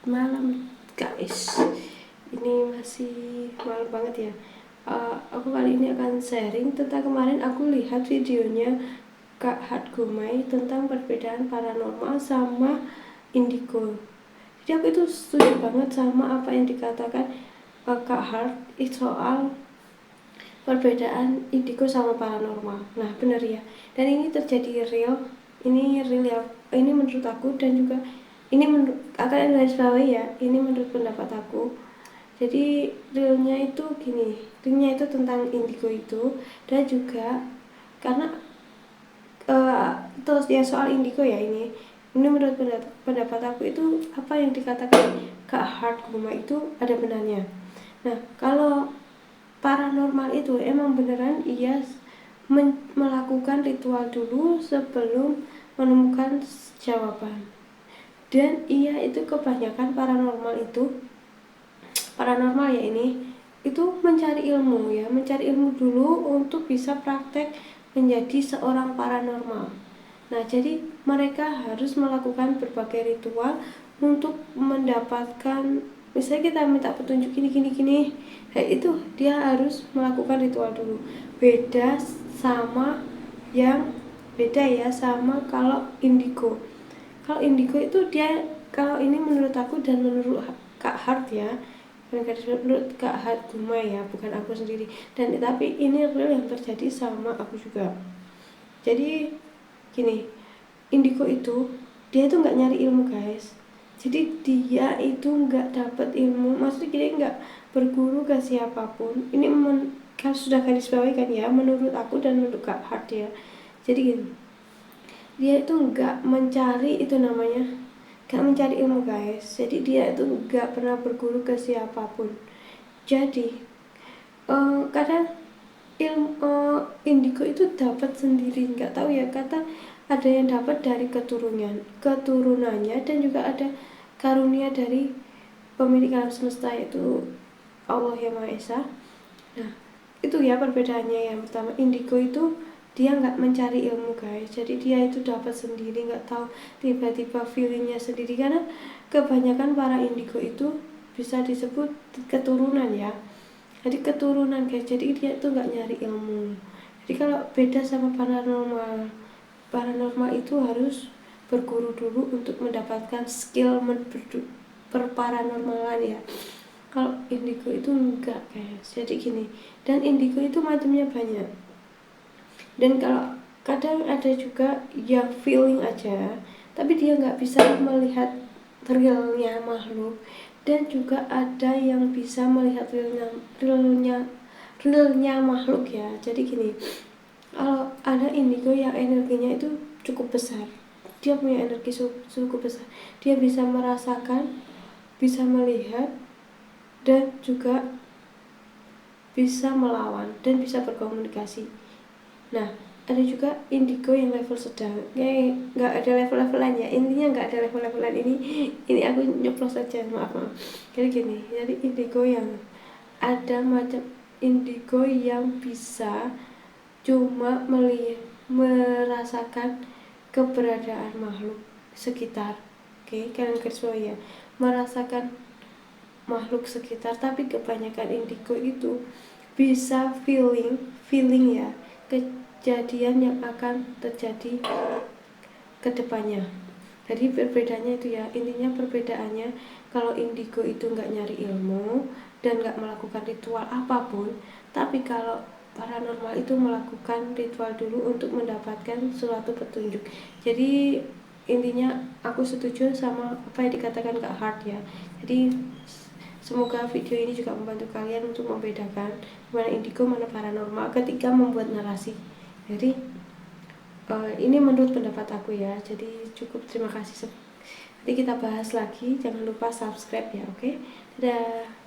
malam guys, ini masih malam banget ya. Aku kali ini akan sharing tentang kemarin aku lihat videonya Kak Hart Gumai tentang perbedaan paranormal sama indigo. Jadi aku itu setuju banget sama apa yang dikatakan Kak Hart soal perbedaan indigo sama paranormal. Nah benar ya, dan ini terjadi real, ini real ya, ini menurut aku, dan juga ini menurut akan garis bawahi ya, ini menurut pendapat aku. Jadi realnya itu gini, realnya itu tentang indigo itu, dan juga karena terus ya soal indigo ya, ini menurut pendapat aku itu apa yang dikatakan Kak Hart Gumai itu ada benarnya. Nah kalau paranormal itu emang beneran ia melakukan ritual dulu sebelum menemukan jawaban, dan ia itu kebanyakan paranormal ya, ini itu mencari ilmu dulu untuk bisa praktek menjadi seorang paranormal. Nah jadi mereka harus melakukan berbagai ritual untuk mendapatkan, misalnya kita minta petunjuk gini, nah itu dia harus melakukan ritual dulu. Beda ya sama kalau indigo. Kalau indigo itu dia, kalau ini menurut aku dan menurut Kak Hart ya, menurut Kak Hart Gumai ya, bukan aku sendiri, dan tapi ini real yang terjadi sama aku juga. Jadi gini, indigo itu dia itu nggak nyari ilmu guys, jadi dia itu nggak dapat ilmu, maksudnya dia nggak berguru ke siapapun. Ini kan sudah garis bawahi kan ya, menurut aku dan menurut Kak Hart ya. Jadi gini, dia itu nggak mencari, itu namanya nggak mencari ilmu guys. Jadi dia itu nggak pernah berguru ke siapapun. Jadi kadang indigo itu dapat sendiri, nggak tahu ya, kata ada yang dapat dari keturunannya, dan juga ada karunia dari pemilik alam semesta, yaitu Allah yang Maha Esa. Nah itu ya perbedaannya. Yang pertama, indigo itu dia nggak mencari ilmu guys, jadi dia itu dapat sendiri, nggak tahu, tiba-tiba feelingnya sendiri, karena kebanyakan para indigo itu bisa disebut keturunan ya, jadi keturunan guys, jadi dia itu nggak nyari ilmu. Jadi kalau beda sama paranormal itu harus berguru dulu untuk mendapatkan skill perparanormalan ya. Kalau indigo itu enggak guys. Jadi gini, dan indigo itu macamnya banyak, dan kalau kadang ada juga yang feeling aja, tapi dia nggak bisa melihat realnya makhluk, dan juga ada yang bisa melihat realnya makhluk ya. Jadi gini, kalau ada indigo yang energinya itu cukup besar, dia punya energi cukup besar, dia bisa merasakan, bisa melihat, dan juga bisa melawan, dan bisa berkomunikasi. Nah ada juga indigo yang level sedang, nggak ada level-levelan ya, intinya nggak ada level-levelan. Ini aku nyoplos aja, maaf. Jadi gini, jadi indigo yang ada macam indigo yang bisa cuma merasakan keberadaan makhluk sekitar. Oke, kalian garis bawahi ya, merasakan makhluk sekitar. Tapi kebanyakan indigo itu bisa feeling ya, kejadian yang akan terjadi ke depannya. Jadi perbedaannya itu ya, intinya perbedaannya, kalau indigo itu nggak nyari ilmu dan nggak melakukan ritual apapun, tapi kalau paranormal itu melakukan ritual dulu untuk mendapatkan suatu petunjuk. Jadi intinya aku setuju sama apa yang dikatakan Kak Hart ya. Jadi semoga video ini juga membantu kalian untuk membedakan mana indigo mana paranormal ketika membuat narasi. Jadi ini menurut pendapat aku ya. Jadi cukup, terima kasih. Nanti kita bahas lagi, jangan lupa subscribe ya, oke? Dadah.